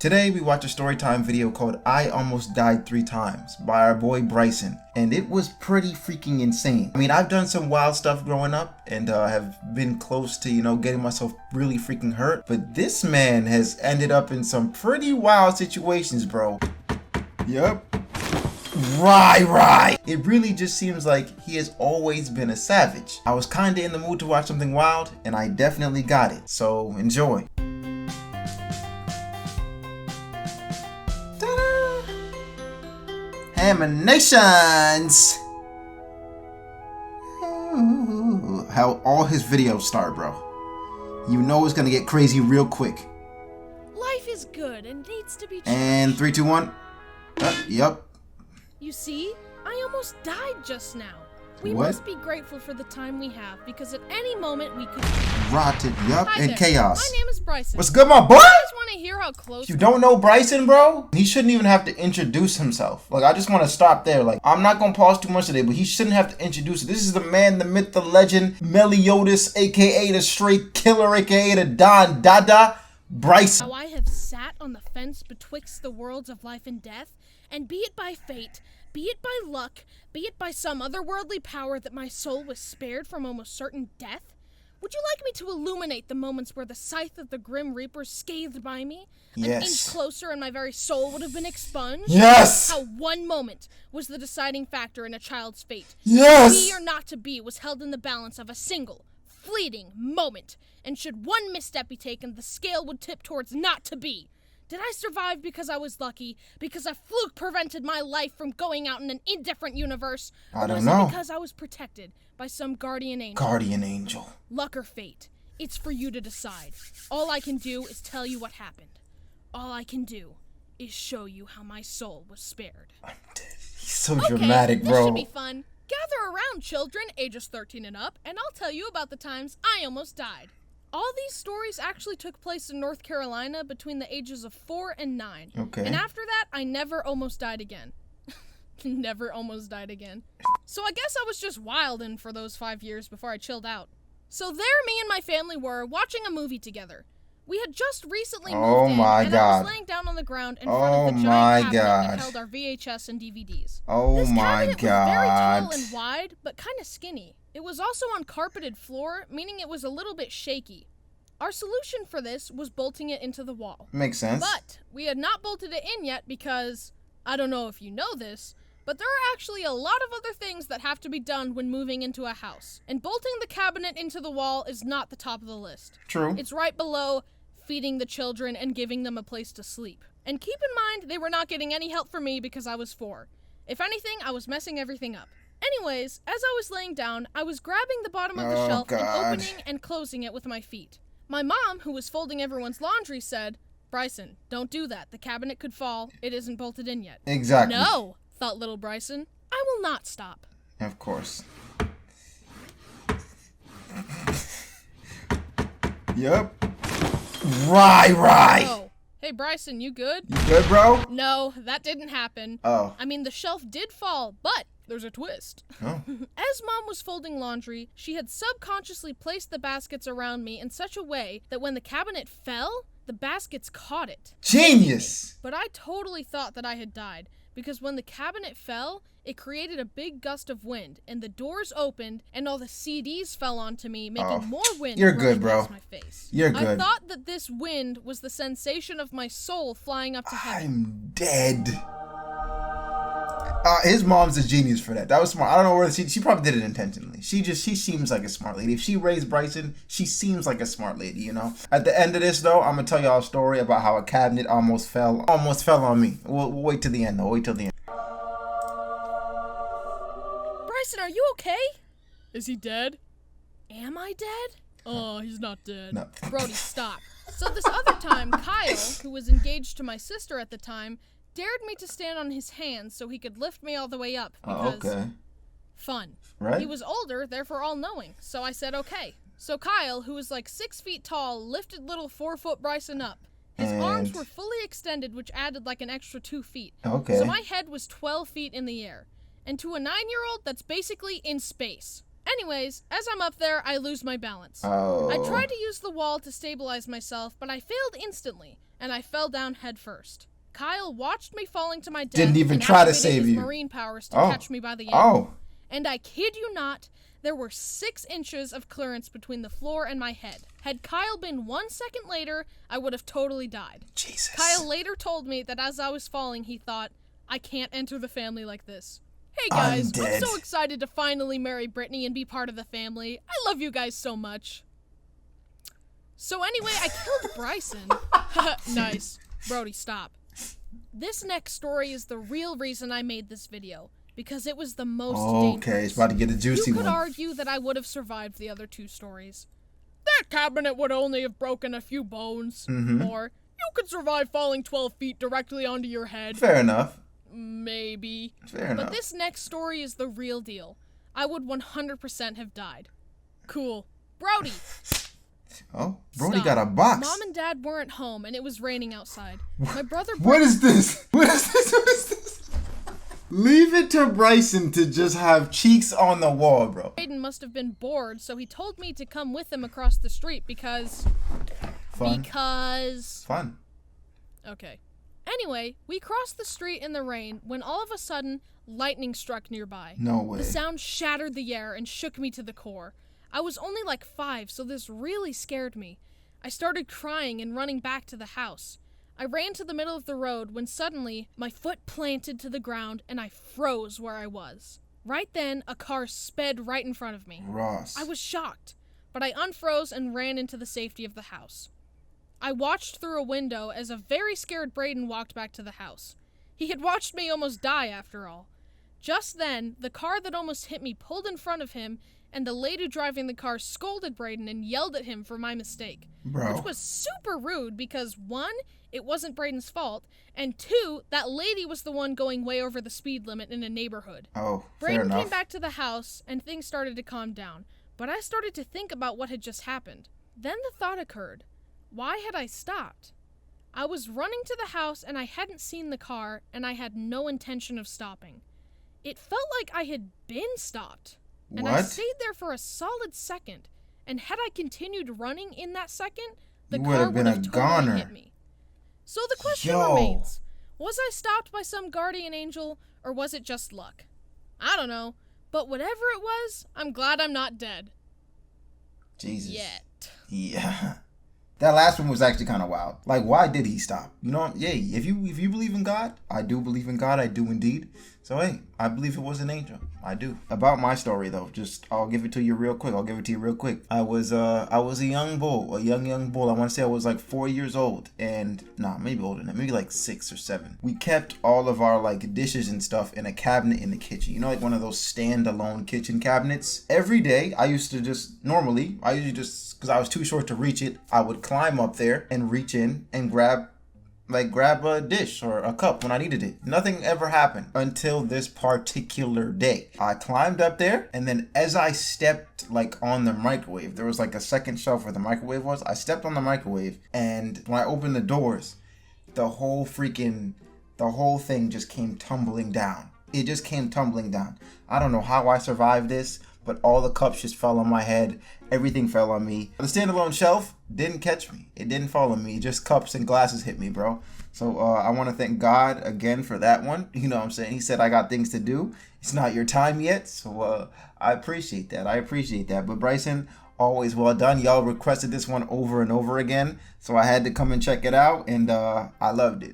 Today we watched a storytime video called I Almost Died 3 Times by our boy Bryson, and it was pretty freaking insane. I mean, I've done some wild stuff growing up and have been close to, getting myself really freaking hurt, but this man has ended up in some pretty wild situations, bro. Yep. Right. It really just seems like he has always been a savage. I was kinda in the mood to watch something wild, and I definitely got it, so enjoy. Haminations! How all his videos start, bro. You know it's gonna get crazy real quick. Life is good and needs to be cherished. And 3, 2, 1. Yep. You see, I almost died just now. We What? must be grateful for the time we have, because at any moment we could... Rotted, yup, Hi and there. chaos. My name is Bryson. What's good, my boy? You guys want to hear how close... You don't know Bryson, bro? He shouldn't even have to introduce himself. Like, I just want to stop there. Like, I'm not gonna pause too much today, but he shouldn't have to introduce it. This is the man, the myth, the legend, Meliodas, aka the straight killer, aka the Don Dada, Bryson. How I have sat on the fence betwixt the worlds of life and death, and be it by fate, be it by luck, be it by some otherworldly power that my soul was spared from almost certain death, would you like me to illuminate the moments where the scythe of the Grim Reaper scathed by me? An inch closer and my very soul would have been expunged? Yes! How one moment was the deciding factor in a child's fate. Yes! To be or not to be was held in the balance of a single, fleeting moment, and should one misstep be taken, the scale would tip towards not to be. Did I survive because I was lucky? Because a fluke prevented my life from going out in an indifferent universe? I don't was know. it because I was protected by some guardian angel? Guardian angel. Luck or fate? It's for you to decide. All I can do is tell you what happened. All I can do is show you how my soul was spared. I'm dead. He's so dramatic, bro. This should be fun. Gather around, children, ages 13 and up, and I'll tell you about the times I almost died. All these stories actually took place in North Carolina between the ages of 4 and 9. Okay. And after that, I never almost died again. Never almost died again. So I guess I was just wildin' for those 5 years before I chilled out. So there me and my family were, watching a movie together. We had just recently moved in, and I was laying down on the ground in front of the giant cabinet that held our VHS and DVDs. Oh my This cabinet was very tall and wide, but kind of skinny. It was also on carpeted floor, meaning it was a little bit shaky. Our solution for this was bolting it into the wall. Makes sense. But we had not bolted it in yet because, I don't know if you know this, but there are actually a lot of other things that have to be done when moving into a house. And bolting the cabinet into the wall is not the top of the list. True. It's right below feeding the children and giving them a place to sleep. And keep in mind, they were not getting any help from me because I was 4. If anything, I was messing everything up. Anyways, as I was laying down, I was grabbing the bottom of the shelf and opening and closing it with my feet. My mom, who was folding everyone's laundry, said, "Bryson, don't do that. The cabinet could fall. It isn't bolted in yet." Exactly. No, thought little Bryson. I will not stop. Of course. Yep. Right. Oh. Hey, Bryson, you good? You good, bro? No, that didn't happen. Oh. I mean, the shelf did fall, but there's a twist. Oh. As Mom was folding laundry, she had subconsciously placed the baskets around me in such a way that when the cabinet fell, the baskets caught it. Genius! But I totally thought that I had died, because when the cabinet fell, it created a big gust of wind, and the doors opened, and all the CDs fell onto me, making more wind You're good, rushing bro. past my face. You're good. I thought that this wind was the sensation of my soul flying up to heaven. I'm dead. His mom's a genius for that. That was smart. I don't know whether she probably did it intentionally. She seems like a smart lady. If she raised Bryson, she seems like a smart lady, At the end of this, though, I'm gonna tell y'all a story about how a cabinet almost fell on me. We'll wait till the end, though. Wait till the end. Bryson, are you okay? Is he dead? Am I dead? Oh, he's not dead. No. Brody, stop. So this other time, Kyle, who was engaged to my sister at the time, dared me to stand on his hands so he could lift me all the way up because fun. Right? He was older, therefore all-knowing. So I said okay. So Kyle, who was like 6 feet tall, lifted little 4-foot Bryson up. His arms were fully extended, which added like an extra 2 feet. Okay. So my head was 12 feet in the air. And to a 9-year-old, that's basically in space. Anyways, as I'm up there, I lose my balance. Oh. I tried to use the wall to stabilize myself, but I failed instantly, and I fell down head first. Kyle watched me falling to my death. Didn't even and try to activated save his you. marine powers to catch me by the ankle. Oh. And I kid you not, there were 6 inches of clearance between the floor and my head. Had Kyle been 1 second later, I would have totally died. Jesus. Kyle later told me that as I was falling, he thought, I can't enter the family like this. Hey guys, I'm so excited to finally marry Brittany and be part of the family. I love you guys so much. So anyway, I killed Bryson. Nice. Brody, stop. This next story is the real reason I made this video, because it was the most dangerous. Okay, it's about to get a juicy You one. could argue that I would have survived the other 2 stories. That cabinet would only have broken a few bones. Or, you could survive falling 12 feet directly onto your head. Fair enough. Maybe. Fair enough. But this next story is the real deal. I would 100% have died. Cool. Brody! Oh, Brody Stop. got a box. Mom and Dad weren't home, and it was raining outside. My brother... What is this? What is this? What is this? Leave it to Bryson to just have cheeks on the wall, bro. Aiden must have been bored, so he told me to come with him across the street because... Fun. Fun. Okay. Anyway, we crossed the street in the rain when all of a sudden, lightning struck nearby. No way. The sound shattered the air and shook me to the core. I was only like 5, so this really scared me. I started crying and running back to the house. I ran to the middle of the road when suddenly, my foot planted to the ground and I froze where I was. Right then, a car sped right in front of me. Ross. I was shocked, but I unfroze and ran into the safety of the house. I watched through a window as a very scared Brayden walked back to the house. He had watched me almost die after all. Just then, the car that almost hit me pulled in front of him, and the lady driving the car scolded Brayden and yelled at him for my mistake. Bro. Which was super rude because 1, it wasn't Brayden's fault, and 2, that lady was the one going way over the speed limit in a neighborhood. Oh, fair Brayden enough. came back to the house, and things started to calm down, but I started to think about what had just happened. Then the thought occurred. Why had I stopped? I was running to the house and I hadn't seen the car and I had no intention of stopping. It felt like I had been stopped. And I stayed there for a solid second. And had I continued running in that second, the car would have totally hit me. So the question remains, was I stopped by some guardian angel or was it just luck? I don't know, but whatever it was, I'm glad I'm not dead. Jesus. Yet. Yeah. That last one was actually kind of wild. Like, why did he stop? You know, yeah, if you believe in God, I do believe in God, I do indeed. So, hey, I believe it was an angel. I do. About my story, though, I'll give it to you real quick. I was a young bull, a young bull. I want to say I was like 4 years old. And, maybe older than that, maybe like 6 or 7. We kept all of our, like, dishes and stuff in a cabinet in the kitchen. You know, like one of those standalone kitchen cabinets. Every day, I usually just, because I was too short to reach it, I would climb up there and reach in and grab a dish or a cup when I needed it. Nothing ever happened until this particular day. I climbed up there, and then as I stepped on the microwave, there was a second shelf where the microwave was. I stepped on the microwave, and when I opened the doors, the whole thing just came tumbling down. It just came tumbling down. I don't know how I survived this, but all the cups just fell on my head. Everything fell on me. The standalone shelf didn't catch me. It didn't fall on me. Just cups and glasses hit me, bro. So I want to thank God again for that one. You know what I'm saying? He said, I got things to do. It's not your time yet. So I appreciate that. But Bryson, always well done. Y'all requested this one over and over again. So I had to come and check it out. And I loved it.